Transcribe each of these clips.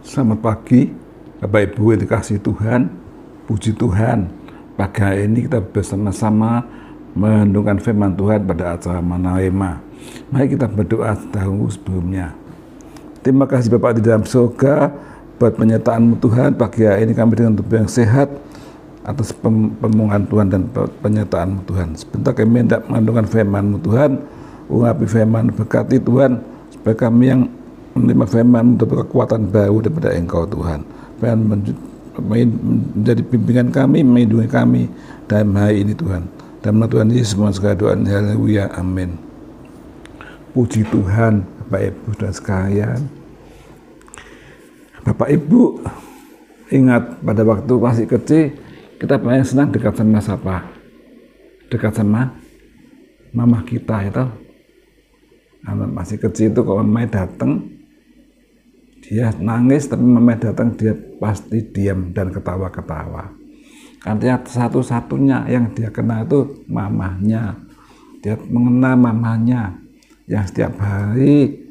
Selamat pagi, Bapak Ibu yang dikasihi Tuhan. Puji Tuhan, pagi hari ini kita bersama-sama merenungkan firman Tuhan pada acara Manarema. Mari kita berdoa dahulu sebelumnya. Terima kasih Bapak di dalam surga buat penyertaan-Mu Tuhan. Pagi hari ini kami dengan tubuh yang sehat atas permohonan Tuhan dan penyertaan-Mu Tuhan. Sebentar kami hendak merenungkan firman-Mu Tuhan. Urapi firman, berkati Tuhan supaya kami yang menerima firman untuk kekuatan baru daripada Engkau Tuhan. Firman menjadi bimbingan kami, melindungi kami dalam hari ini Tuhan. Dalam nama Tuhan Yesus semua segala doa, haleluya, amin. Puji Tuhan, Bapak Ibu dan sekalian. Bapak Ibu ingat pada waktu masih kecil kita paling senang dekat sama siapa? Dekat sama mama kita itu. Masih kecil itu kalau mamanya datang, dia nangis, tapi mamanya datang dia pasti diam dan ketawa-ketawa. Artinya satu-satunya yang dia kenal itu mamanya. Dia mengenal mamanya yang setiap hari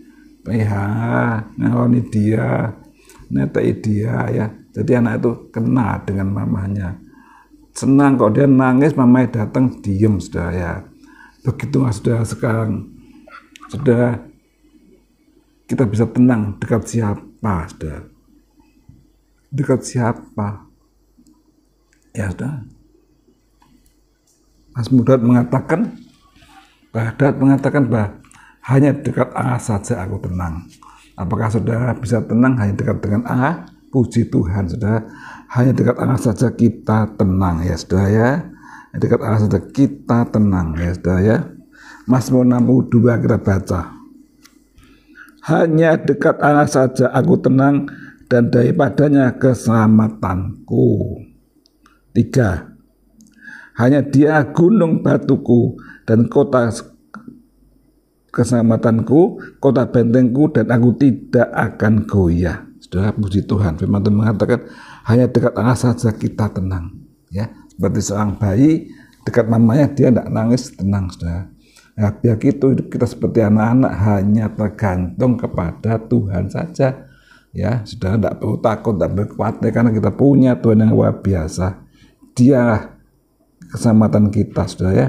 ngaroni dia, netei dia ya. Jadi anak itu kenal dengan mamanya. Senang kalau dia nangis, mamanya datang diam, saudara ya. Begitulah saudara sekarang. Saudara, kita bisa tenang dekat siapa, saudara? Dekat siapa? Ya, saudara. Mazmur Daud mengatakan bahwa hanya dekat Allah saja aku tenang. Apakah saudara bisa tenang hanya dekat dengan Allah? Puji Tuhan, saudara. Hanya dekat Allah saja kita tenang, ya, saudara ya. Dekat Allah saja kita tenang, ya, saudara ya. Mazmur 62 kita baca. Hanya dekat Allah saja aku tenang dan daripadanya keselamatanku. 3. Hanya Dia gunung batuku dan kota keselamatanku, kota bentengku, dan aku tidak akan goyah. Saudara, puji Tuhan. Firman Tuhan mengatakan hanya dekat Allah saja kita tenang. Ya, seperti seorang bayi dekat mamanya dia tidak nangis, tenang, saudara. Ya, biar gitu hidup kita seperti anak-anak hanya tergantung kepada Tuhan saja. Ya, sudah tidak perlu takut, tidak perlu khawatir karena kita punya Tuhan yang luar biasa. Dia keselamatan kita, saudara ya.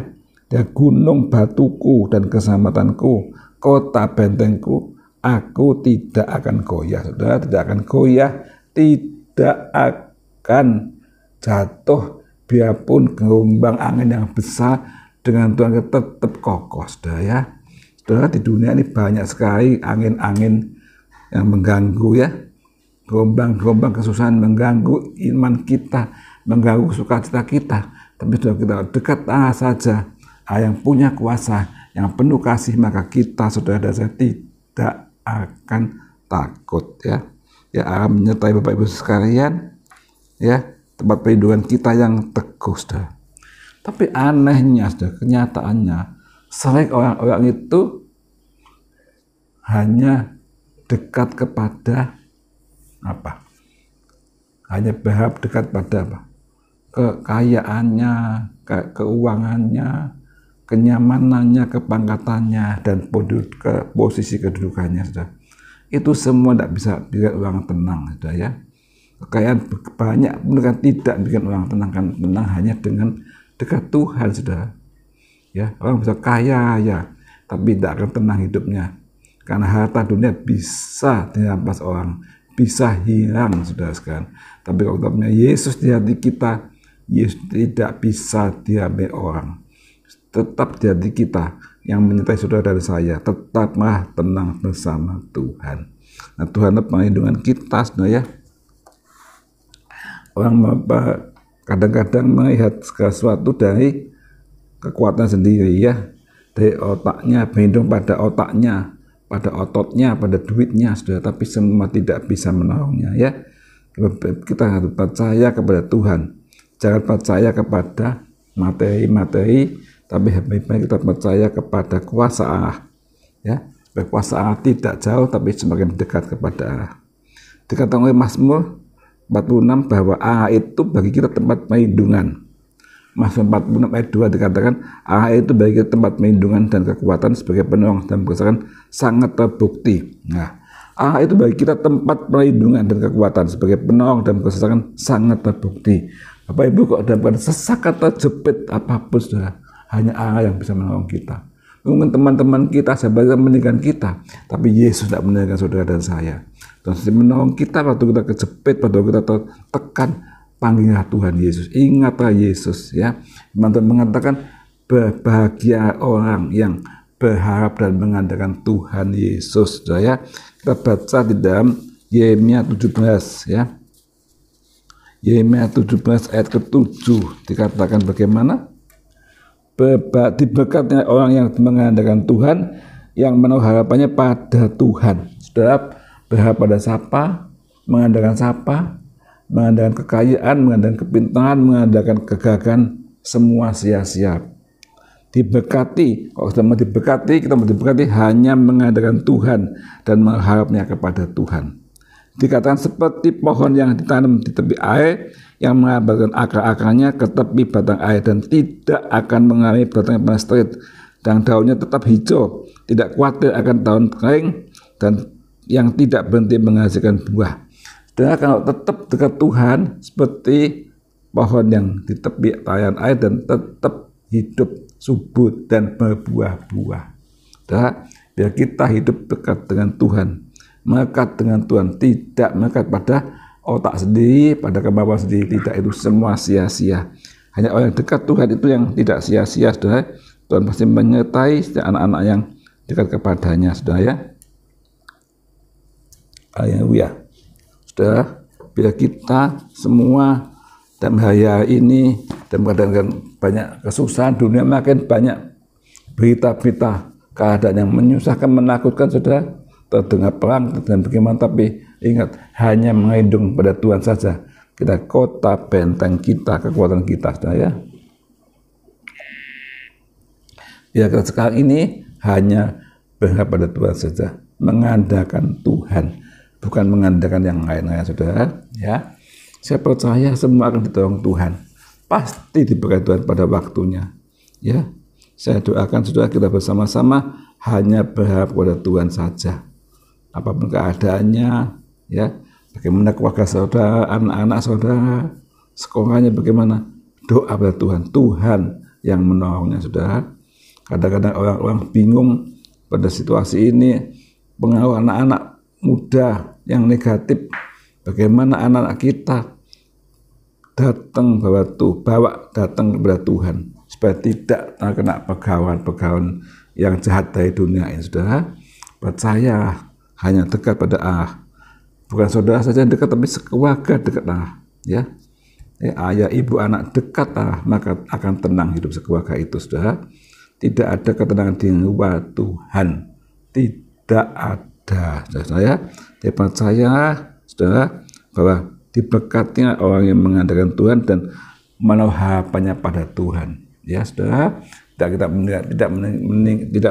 Dia gunung batuku dan keselamatanku, kota bentengku. Aku tidak akan goyah, saudara, tidak akan goyah, tidak akan jatuh biarpun gelombang angin yang besar. Dengan Tuhan kita tetap kokoh, saudara ya. Saudara, di dunia ini banyak sekali angin-angin yang mengganggu ya. Gelombang-gelombang kesusahan mengganggu iman kita, mengganggu sukacita kita. Tapi saudara, kita dekat Allah saja, Allah yang punya kuasa, yang penuh kasih, maka kita, saudara dan saya, tidak akan takut ya. Ya, Allah menyertai Bapak Ibu sekalian ya, tempat perlindungan kita yang teguh, saudara. Tapi anehnya, saudara, kenyataannya sering orang-orang itu hanya dekat kepada apa? Hanya berharap dekat pada apa? Kekayaannya, keuangannya, kenyamanannya, kepangkatannya, dan posisi kedudukannya, saudara. Itu semua tidak bisa bikin orang tenang, saudara ya. Kekayaan banyak bukan tidak bikin orang tenang, kan tenang hanya dengan dekat Tuhan, saudara. Ya, orang bisa kaya ya, tapi tidak akan tenang hidupnya. Karena harta dunia bisa dirampas orang, bisa hilang, saudara sekalian. Tapi kalau kita punya Yesus di hati kita, Yesus tidak bisa diambil orang. Tetap di hati kita yang menyertai saudara dan saya, tetaplah tenang bersama Tuhan. Nah, Tuhan perlindungan kita, saudara ya. Orang kadang-kadang melihat segala sesuatu dari kekuatan sendiri ya, dari otaknya, berlindung pada otaknya, pada ototnya, pada duitnya, saudara. Tapi semua tidak bisa menolongnya ya. Kita harus percaya kepada Tuhan, jangan percaya kepada materi-materi, tapi lebih baik kita percaya kepada kuasa Allah ya. Kuasa Allah tidak jauh, tapi semakin dekat kepada Allah. Dikatakan oleh Mazmur 46 bahwa Allah itu bagi kita tempat perlindungan. Mazmur 46 ayat 2 dikatakan Allah itu bagi kita tempat perlindungan dan kekuatan sebagai penolong dan berdasarkan sangat terbukti. Nah, Allah itu bagi kita tempat perlindungan dan kekuatan sebagai penolong dalam kesesakan sangat terbukti. Bapak Ibu, kok dalam sesak atau jepit apapun sudah hanya Allah yang bisa menolong kita. Mungkin teman-teman kita, sahabat meninggalkan kita, tapi Yesus tidak meninggalkan saudara dan saya. Dan menolong kita waktu kita kejepit, waktu kita tertekan, panggillah Tuhan Yesus. Ingatlah Yesus ya. Teman-teman mengatakan berbahagia orang yang berharap dan mengandalkan Tuhan Yesus. Ya. Kita baca di dalam Yeremia 17 ya. Yeremia 17 ayat ke-7 dikatakan bagaimana? Diberkati orang yang mengandalkan Tuhan, yang menaruh harapannya pada Tuhan. Saudara, berharap pada siapa? Mengandalkan siapa? Mengandalkan kekayaan, mengandalkan kepintaran, mengandalkan kegagahan, semua sia-sia. Diberkati, kalau kita mau diberkati hanya mengandalkan Tuhan dan mengharapnya kepada Tuhan. Dikatakan seperti pohon yang ditanam di tepi air, yang mengabarkan akar-akarnya ke tepi batang air dan tidak akan mengalami batang yang panas terik, dan daunnya tetap hijau, tidak khawatir akan daun kering, dan yang tidak berhenti menghasilkan buah. Dan kalau tetap dekat Tuhan, seperti pohon yang di tepi aliran air dan tetap hidup subur dan berbuah-buah. Biar kita hidup dekat dengan Tuhan, melekat dengan Tuhan, tidak melekat pada otak sendiri, pada kemampuan sendiri, tidak, itu semua sia-sia. Hanya orang yang dekat Tuhan itu yang tidak sia-sia, saudara. Tuhan pasti menyertai anak-anak yang dekat kepadanya, saudara ya. Haleluya. Saudara, bila kita semua dalam hari ini dan kadang-kadang banyak kesusahan, dunia makin banyak berita-berita keadaan yang menyusahkan, menakutkan, saudara, terdengar perang dan bagaimana, tapi ingat, hanya mengindung pada Tuhan saja. Kita kota benteng kita, kekuatan kita, saudara ya. Ya, sekarang ini hanya berharap pada Tuhan saja, mengandalkan Tuhan, bukan mengandalkan yang lain-lain, saudara ya. Saya percaya semua akan ditolong Tuhan. Pasti diberkati Tuhan pada waktunya. Ya, saya doakan saudara kita bersama-sama hanya berharap pada Tuhan saja. Apapun keadaannya, ya, bagaimana keluarga saudara, anak-anak saudara, sekolahnya bagaimana, doa pada Tuhan. Tuhan yang menolongnya, saudara. Kadang-kadang orang-orang bingung pada situasi ini, pengaruh anak-anak muda yang negatif. Bagaimana anak-anak kita bawa datang kepada Tuhan supaya tidak terkena pegawai-pegawai yang jahat dari dunia ini, saudara. Percaya hanya dekat pada Allah, bukan saudara saja yang dekat, tapi sekeluarga dekat Allah ya. Ayah, ibu, anak dekat Allah, maka akan tenang hidup sekeluarga itu, saudara. Tidak ada ketenangan di luar Tuhan, tidak ada, saudara. Saya percaya, saudara, bahwa diberkatinya orang yang mengandalkan Tuhan dan menaruh harapannya pada Tuhan. Ya, saudara, tidak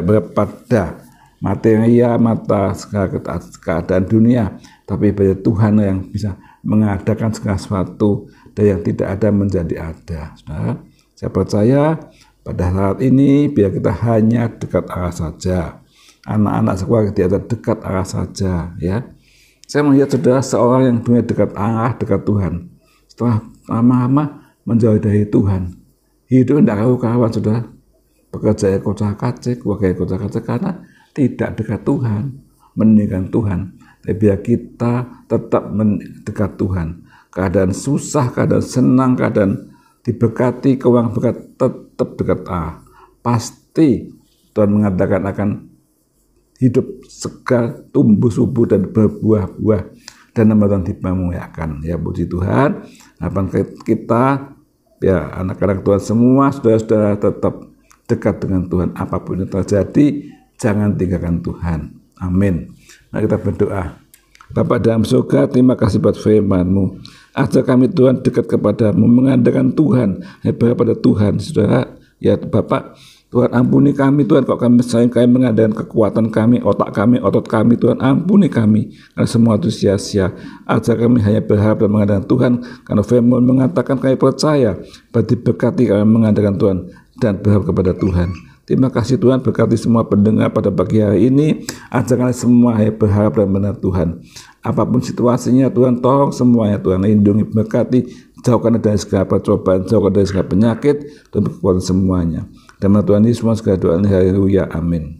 berharap pada materia, mata segala keadaan dunia, tapi pada Tuhan yang bisa mengadakan segala sesuatu dan yang tidak ada menjadi ada. Saudara, saya percaya pada saat ini biar kita hanya dekat Allah saja, anak-anak sekolah kita dekat Allah saja ya. Saya melihat saudara seorang yang dunia dekat Allah, dekat Tuhan, setelah lama-lama menjauh dari Tuhan, hidup tidak karu-karuan, saudara. Pekerjaan kocak-kacik, keluarga kocak-kacik, karena tidak dekat Tuhan, meninggalkan Tuhan. Tapi biar kita tetap dekat Tuhan, keadaan susah, keadaan senang, keadaan diberkati, keuangan berkat, tetap dekat Allah. Pasti Tuhan mengatakan akan hidup segar, tumbuh subur dan berbuah-buah, dan nama Tuhan dimuliakan. Ya, puji Tuhan. Harapan kita, ya anak-anak Tuhan semua, saudara-saudara tetap dekat dengan Tuhan. Apapun yang terjadi, jangan tinggalkan Tuhan. Amin. Mari kita berdoa. Bapa dalam surga, terima kasih buat firman-Mu. Ajar kami Tuhan dekat kepadamu, mengandalkan Tuhan, berharap pada Tuhan, saudara. Ya Bapak, Tuhan ampuni kami Tuhan, kalau kami mengandalkan kekuatan kami, otak kami, otot kami, Tuhan ampuni kami, karena semua itu sia-sia. Ajar kami hanya berharap dan mengandalkan Tuhan, karena firman mengatakan kami percaya, bahwa diberkati kami mengandalkan Tuhan dan berharap kepada Tuhan. Terima kasih Tuhan, berkati semua pendengar pada pagi hari ini. Ajarkanlah semua berharap dan benar Tuhan. Apapun situasinya Tuhan, tolong semuanya Tuhan, lindungi, berkati, jauhkan dari segala percobaan, jauhkan dari segala penyakit, dan kekuatan semuanya. Dan Tuhan Yesus semua segala doa ini, haleluya, amin.